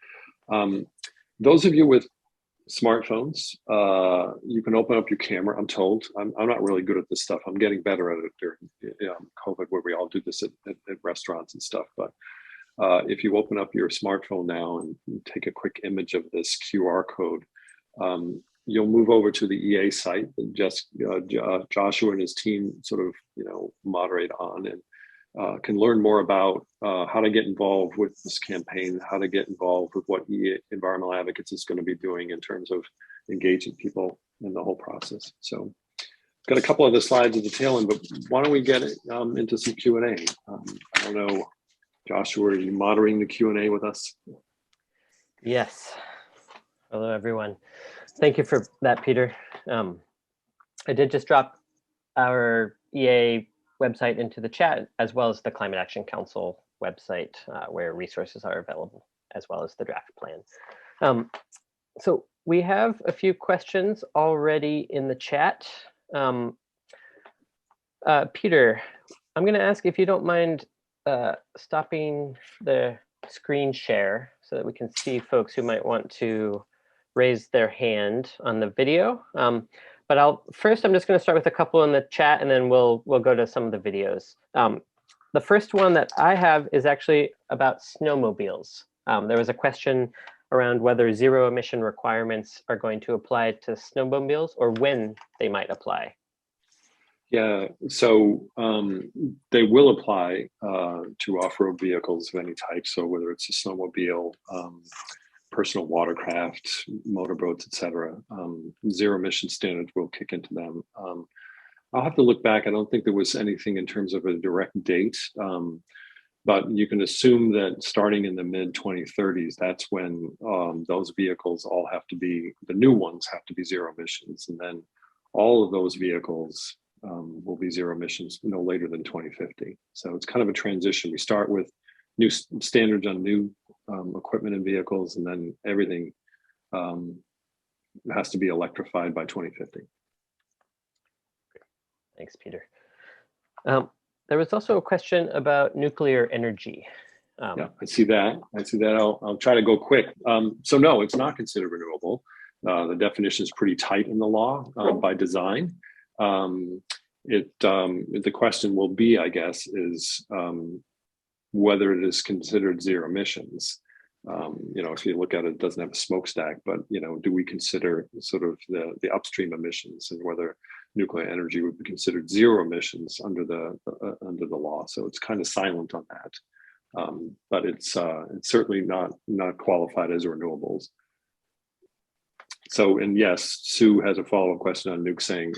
Those of you with smartphones, you can open up your camera. I'm told I'm not really good at this stuff. I'm getting better at it during COVID, where we all do this at restaurants and stuff. But if you open up your smartphone now and take a quick image of this QR code, you'll move over to the EA site that Joshua and his team sort of, moderate on, and can learn more about how to get involved with this campaign, how to get involved with what Environmental Advocates is going to be doing in terms of engaging people in the whole process. So got a couple of the slides at the tail end, but why don't we get into some Q&A? I don't know, Joshua, are you moderating the Q&A with us? Yes. Hello, everyone. Thank you for that, Peter. I did just drop our EA website into the chat, as well as the Climate Action Council website, where resources are available, as well as the draft plan. So we have a few questions already in the chat. Peter, I'm going to ask if you don't mind stopping the screen share so that we can see folks who might want to raise their hand on the video. But I'm just going to start with a couple in the chat, and then we'll go to some of the videos. The first one that I have is actually about snowmobiles. There was a question around whether zero emission requirements are going to apply to snowmobiles, or when they might apply. Yeah, so they will apply to off-road vehicles of any type. So whether it's a snowmobile, personal watercraft, motorboats, etc., zero emission standards will kick into them. I'll have to look back. I don't think there was anything in terms of a direct date, but you can assume that starting in the mid 2030s, that's when those vehicles all have to be, the new ones have to be zero emissions, and then all of those vehicles will be zero emissions no later than 2050. So it's kind of a transition. We start with new standards on new equipment and vehicles, and then everything has to be electrified by 2050. Thanks, Peter. There was also a question about nuclear energy. Yeah, I see that. I'll try to go quick. So no, it's not considered renewable. The definition is pretty tight in the law by design. The question will be, I guess, is whether it is considered zero emissions. If you look at it, it doesn't have a smokestack, but do we consider sort of the upstream emissions, and whether nuclear energy would be considered zero emissions under the law? So it's kind of silent on that, but it's certainly not qualified as renewables. So, and yes, Sue has a follow-up question on nuke, saying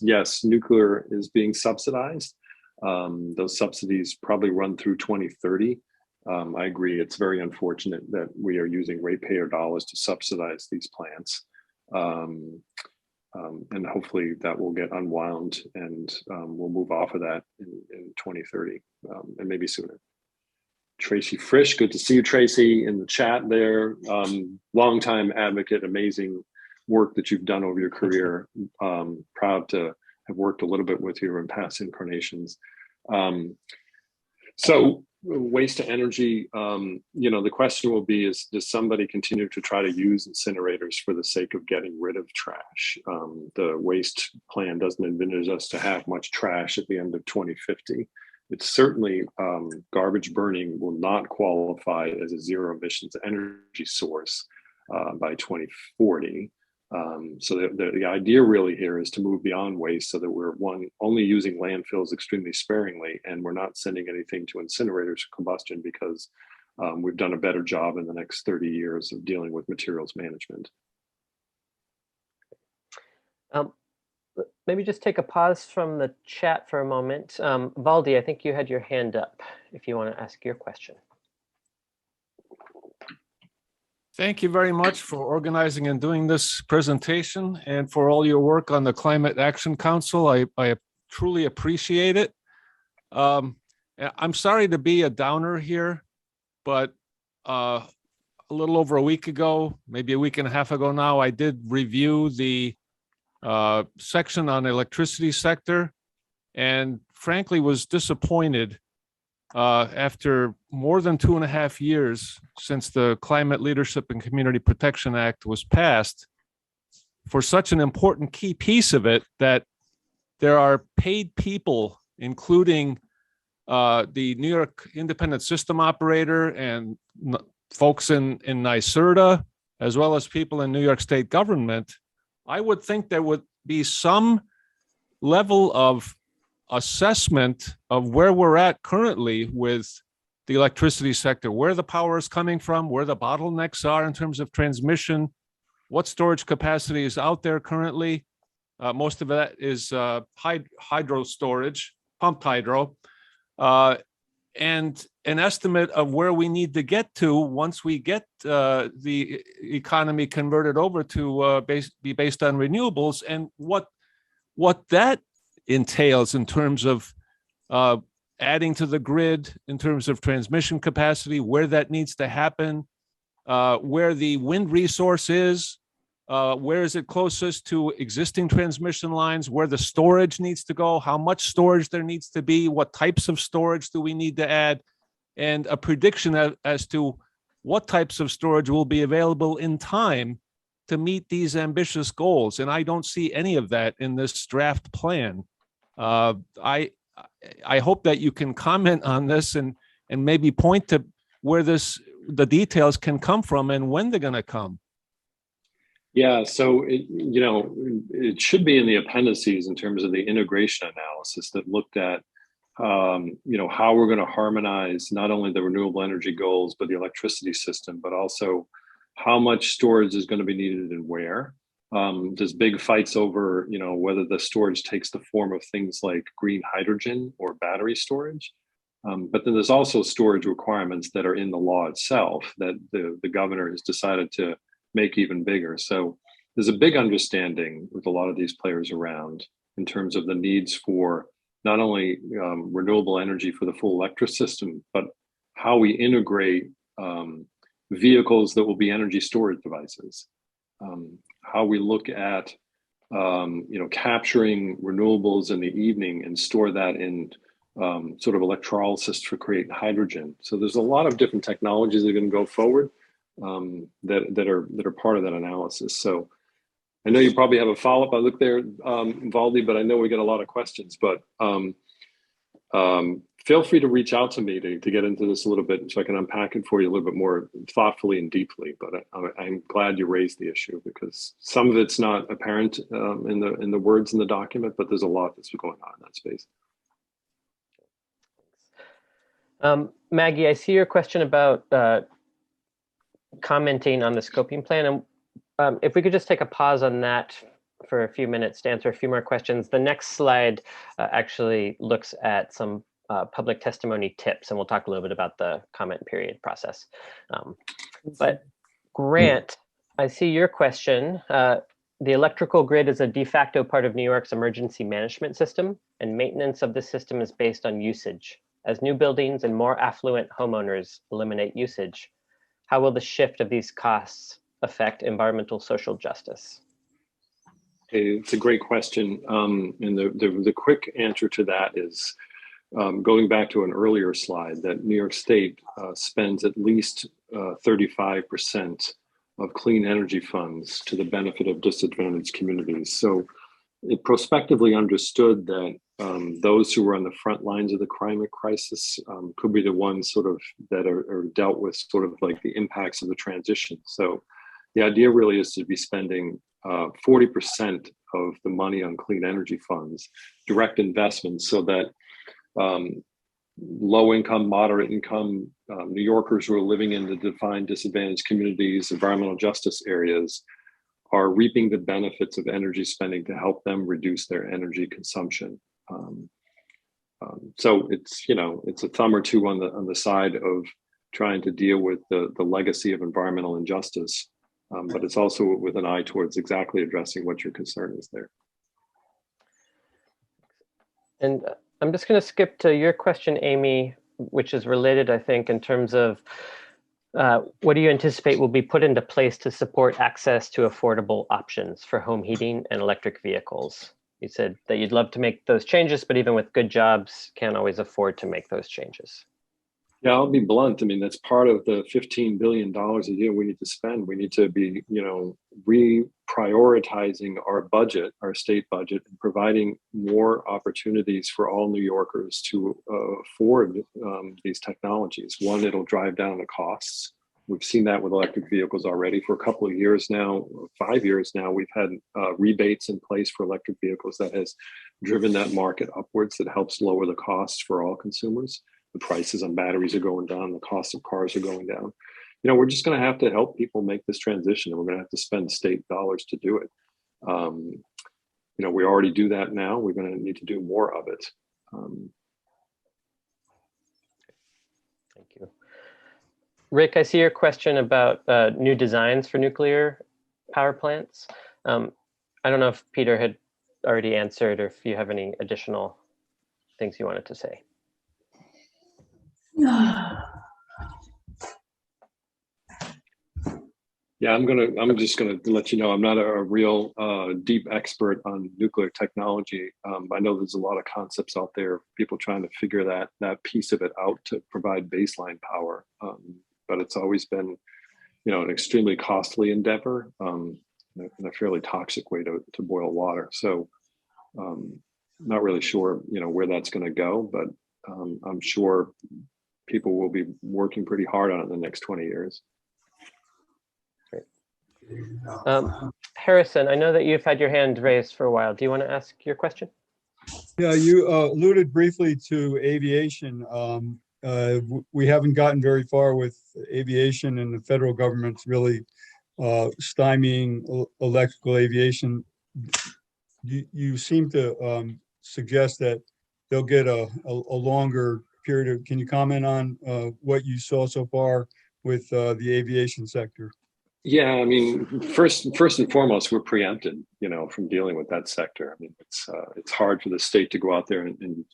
yes, nuclear is being subsidized. Those subsidies probably run through 2030. I agree. It's very unfortunate that we are using ratepayer dollars to subsidize these plants. And hopefully that will get unwound and we'll move off of that in 2030 and maybe sooner. Tracy Frisch, good to see you, Tracy, in the chat there. Longtime advocate, amazing work that you've done over your career. Proud to have worked a little bit with you in past incarnations. So waste to energy, the question will be is, does somebody continue to try to use incinerators for the sake of getting rid of trash? The waste plan doesn't envisage us to have much trash at the end of 2050. It's certainly garbage burning will not qualify as a zero emissions energy source by 2040. So the idea really here is to move beyond waste so that we're only using landfills extremely sparingly, and we're not sending anything to incinerators or combustion because we've done a better job in the next 30 years of dealing with materials management. Maybe just take a pause from the chat for a moment. Valdi, I think you had your hand up if you want to ask your question. Thank you very much for organizing and doing this presentation and for all your work on the Climate Action Council. I truly appreciate it. I'm sorry to be a downer here, but a little over a week ago, maybe a week and a half ago now, I did review the section on the electricity sector and frankly was disappointed after more than 2.5 years since the Climate Leadership and Community Protection Act was passed, for such an important key piece of it that there are paid people, including the New York Independent System Operator and folks in NYSERDA, as well as people in New York State government. I would think there would be some level of assessment of where we're at currently with the electricity sector, where the power is coming from, where the bottlenecks are in terms of transmission, what storage capacity is out there currently. Most of that is hydro storage, pumped hydro, and an estimate of where we need to get to once we get the economy converted over to be based on renewables, and what that entails in terms of adding to the grid, in terms of transmission capacity, where that needs to happen, where the wind resource is, where is it closest to existing transmission lines, where the storage needs to go, how much storage there needs to be, what types of storage do we need to add, and a prediction as to what types of storage will be available in time to meet these ambitious goals. And I don't see any of that in this draft plan. I hope that you can comment on this and maybe point to where the details can come from and when they're going to come. Yeah, so it should be in the appendices in terms of the integration analysis that looked at how we're going to harmonize not only the renewable energy goals but the electricity system, but also how much storage is going to be needed and where. There's big fights over whether the storage takes the form of things like green hydrogen or battery storage. But then there's also storage requirements that are in the law itself that the governor has decided to make even bigger. So there's a big understanding with a lot of these players around in terms of the needs for not only renewable energy for the full electric system, but how we integrate vehicles that will be energy storage devices. How we look at capturing renewables in the evening and store that in sort of electrolysis to create hydrogen. So there's a lot of different technologies that are going to go forward that are part of that analysis. So I know you probably have a follow-up. I look there, Valdi, but I know we get a lot of questions. But feel free to reach out to me to get into this a little bit so I can unpack it for you a little bit more thoughtfully and deeply. But I'm glad you raised the issue because some of it's not apparent in the words in the document, but there's a lot that's going on in that space. Maggie, I see your question about commenting on the scoping plan. And if we could just take a pause on that for a few minutes to answer a few more questions. The next slide actually looks at some public testimony tips, and we'll talk a little bit about the comment period process. But Grant, I see your question. The electrical grid is a de facto part of New York's emergency management system, and maintenance of this system is based on usage. As new buildings and more affluent homeowners eliminate usage, how will the shift of these costs affect environmental social justice? It's a great question. And the quick answer to that is going back to an earlier slide that New York State spends at least 35% of clean energy funds to the benefit of disadvantaged communities. So it prospectively understood that those who are on the front lines of the climate crisis could be the ones sort of that are dealt with sort of like the impacts of the transition. So the idea really is to be spending 40% of the money on clean energy funds, direct investments, so that low income, moderate income New Yorkers who are living in the defined disadvantaged communities, environmental justice areas, are reaping the benefits of energy spending to help them reduce their energy consumption. So it's, you know, it's a thumb or two on the side of trying to deal with the legacy of environmental injustice, but it's also with an eye towards exactly addressing what your concern is there. And I'm just going to skip to your question, Amy, which is related, I think, in terms of what do you anticipate will be put into place to support access to affordable options for home heating and electric vehicles? You said that you'd love to make those changes, but even with good jobs, can't always afford to make those changes. Yeah, I'll be blunt. I mean, that's part of the $15 billion a year we need to spend. We need to be, you know, reprioritizing our budget, our state budget, and providing more opportunities for all New Yorkers to afford these technologies. One, it'll drive down the costs. We've seen that with electric vehicles already for a couple of years now, 5 years now. We've had rebates in place for electric vehicles that has driven that market upwards, that helps lower the costs for all consumers. The prices on batteries are going down, the cost of cars are going down. You know, we're just going to have to help people make this transition, and we're going to have to spend state dollars to do it. You know, we already do that now. We're going to need to do more of it. Thank you. Rick, I see your question about new designs for nuclear power plants. I don't know if Peter had already answered or if you have any additional things you wanted to say. Yeah, I'm just gonna let you know I'm not a real deep expert on nuclear technology. I know there's a lot of concepts out there, people trying to figure that piece of it out to provide baseline power. But it's always been, you know, an extremely costly endeavor and a fairly toxic way to boil water. So not really sure, you know, where that's going to go, but I'm sure people will be working pretty hard on it in the next 20 years. Great. Harrison, I know that you've had your hand raised for a while. Do you want to ask your question? Yeah, you alluded briefly to aviation. We haven't gotten very far with aviation, and the federal government's really stymieing electrical aviation. You seem to suggest that they'll get a longer period of, can you comment on what you saw so far with the aviation sector? Yeah, I mean, first and foremost, we're preempted, you know, from dealing with that sector. I mean, it's hard for the state to go out there and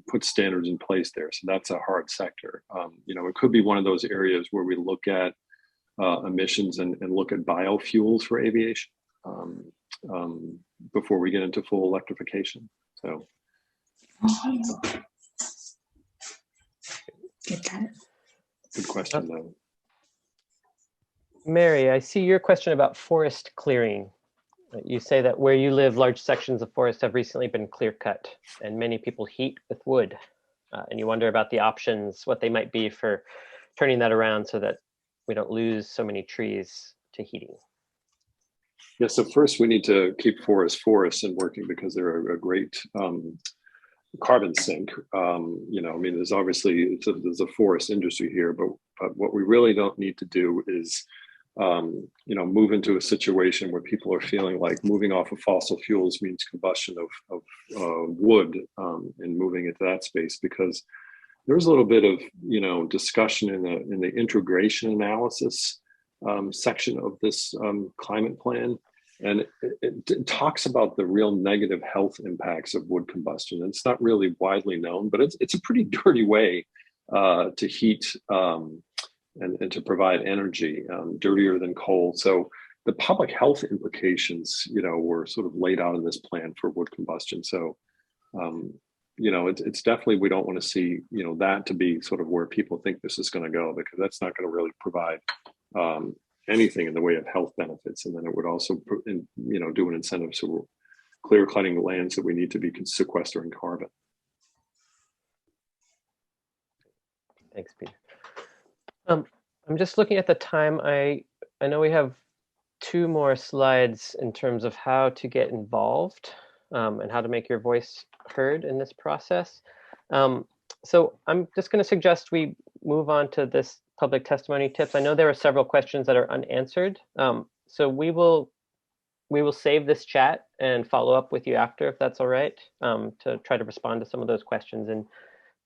put standards in place there. So that's a hard sector. You know, it could be one of those areas where we look at emissions and look at biofuels for aviation before we get into full electrification. So. Good question, though. Mary, I see your question about forest clearing. You say that where you live, large sections of forest have recently been clear cut, and many people heat with wood. And you wonder about the options, what they might be for turning that around so that we don't lose so many trees to heating. Yeah, so first we need to keep forests and working, because they're a great carbon sink. You know, I mean, there's obviously there's a forest industry here, but what we really don't need to do is move into a situation where people are feeling like moving off of fossil fuels means combustion of wood, and moving into that space, because there's a little bit of discussion in the integration analysis section of this climate plan, and it talks about the real negative health impacts of wood combustion. And it's not really widely known, but it's a pretty dirty way to heat and to provide energy, dirtier than coal. So the public health implications, were sort of laid out in this plan for wood combustion. So it's definitely, we don't want to see, that to be sort of where people think this is going to go, because that's not going to really provide anything in the way of health benefits. And then it would also, do an incentive. So we're clear cutting the lands that we need to be sequestering carbon. Thanks, Peter. I'm just looking at the time. I know we have 2 more slides in terms of how to get involved and how to make your voice heard in this process. So I'm just going to suggest we move on to this public testimony tips. I know there are several questions that are unanswered. So we will save this chat and follow up with you after, if that's all right, to try to respond to some of those questions. And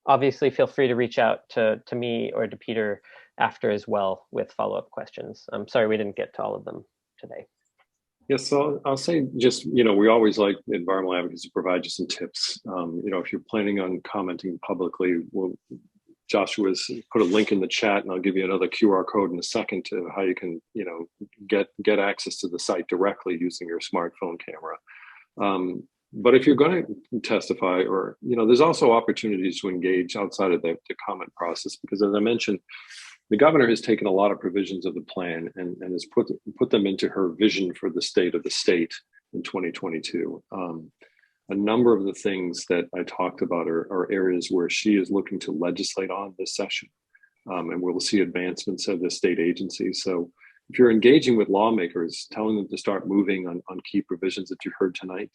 obviously feel free to reach out to me or to Peter after as well with follow-up questions. I'm sorry we didn't get to all of them today. Yes, so I'll say just, we always like environmental advocates to provide you some tips. If you're planning on commenting publicly, Joshua's put a link in the chat, and I'll give you another QR code in a second to how you can, get access to the site directly using your smartphone camera. But if you're going to testify, or, there's also opportunities to engage outside of the comment process, because as I mentioned, the governor has taken a lot of provisions of the plan and has put them into her vision for the state of the state in 2022. A number of the things that I talked about are areas where she is looking to legislate on this session, and we'll see advancements of the state agencies. So if you're engaging with lawmakers, telling them to start moving on key provisions that you heard tonight,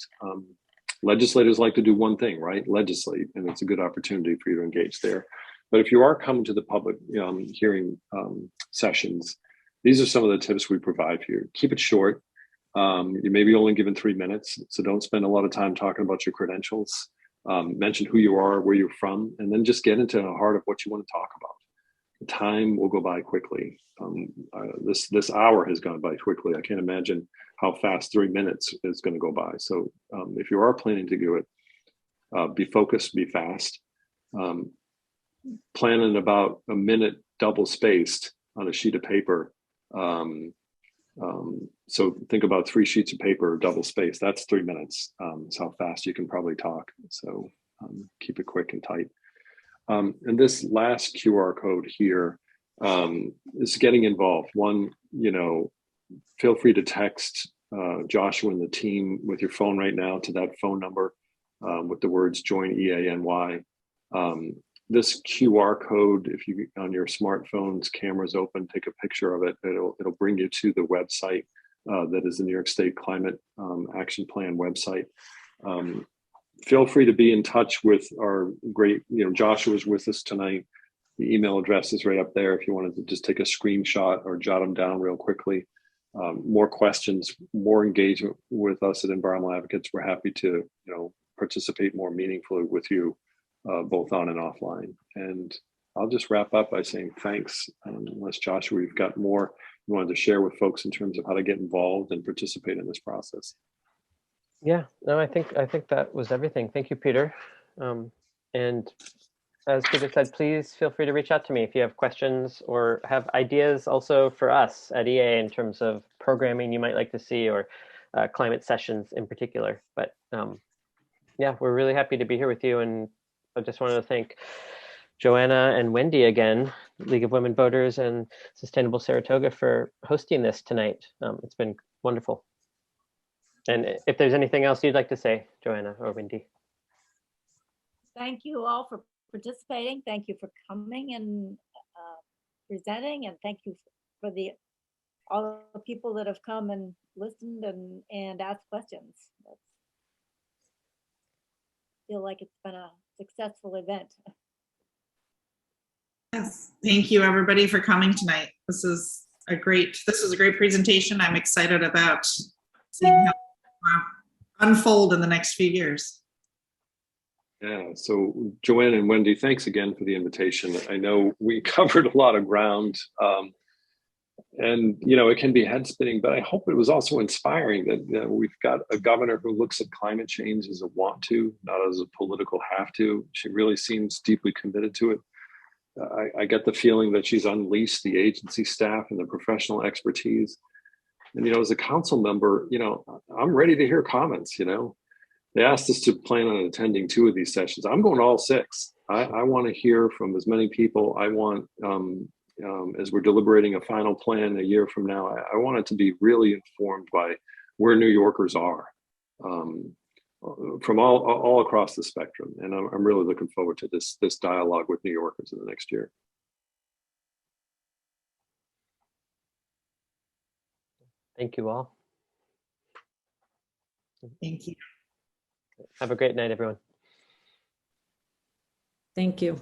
legislators like to do one thing, right? Legislate, and it's a good opportunity for you to engage there. But if you are coming to the public hearing sessions, these are some of the tips we provide for you. Keep it short. You may be only given 3 minutes, so don't spend a lot of time talking about your credentials. Mention who you are, where you're from, and then just get into the heart of what you want to talk about. The time will go by quickly. This hour has gone by quickly. I can't imagine how fast 3 minutes is going to go by. So if you are planning to do it, be focused, be fast. Plan in about a minute, double spaced on a sheet of paper. So think about 3 sheets of paper, double spaced. That's 3 minutes. That's how fast you can probably talk. So keep it quick and tight. And this last QR code here is getting involved. One, feel free to text Joshua and the team with your phone right now to that phone number with the words join EANY. This QR code, if you on your smartphone's camera's open, take a picture of it. It'll bring you to the website that is the New York State Climate Action Plan website. Feel free to be in touch with our great, Joshua's with us tonight. The email address is right up there if you wanted to just take a screenshot or jot them down real quickly. More questions, more engagement with us at Environmental Advocates. We're happy to, participate more meaningfully with you, both on and offline. And I'll just wrap up by saying thanks. Unless Joshua, you've got more you wanted to share with folks in terms of how to get involved and participate in this process. Yeah, no, I think that was everything. Thank you, Peter. And as Peter said, please feel free to reach out to me if you have questions or have ideas also for us at EA in terms of programming you might like to see, or climate sessions in particular. But yeah, we're really happy to be here with you. And I just wanted to thank Joanna and Wendy again, League of Women Voters and Sustainable Saratoga, for hosting this tonight. It's been wonderful. And if there's anything else you'd like to say, Joanna or Wendy. Thank you all for participating. Thank you for coming and presenting, and thank you for all the people that have come and listened and asked questions. I feel like it's been a successful event. Yes, thank you everybody for coming tonight. This is this is a great presentation. I'm excited about seeing how it unfold in the next few years. Yeah, so Joanne and Wendy, thanks again for the invitation. I know we covered a lot of ground, and it can be head spinning, but I hope it was also inspiring that we've got a governor who looks at climate change as a want to, not as a political have to. She really seems deeply committed to it. I get the feeling that she's unleashed the agency staff and the professional expertise. And, as a council member, I'm ready to hear comments. They asked us to plan on attending 2 of these sessions. I'm going to all 6. I want to hear from as many people. I want, as we're deliberating a final plan a year from now, I want it to be really informed by where New Yorkers are from all across the spectrum. And I'm really looking forward to this dialogue with New Yorkers in the next year. Thank you all. Thank you. Have a great night, everyone. Thank you.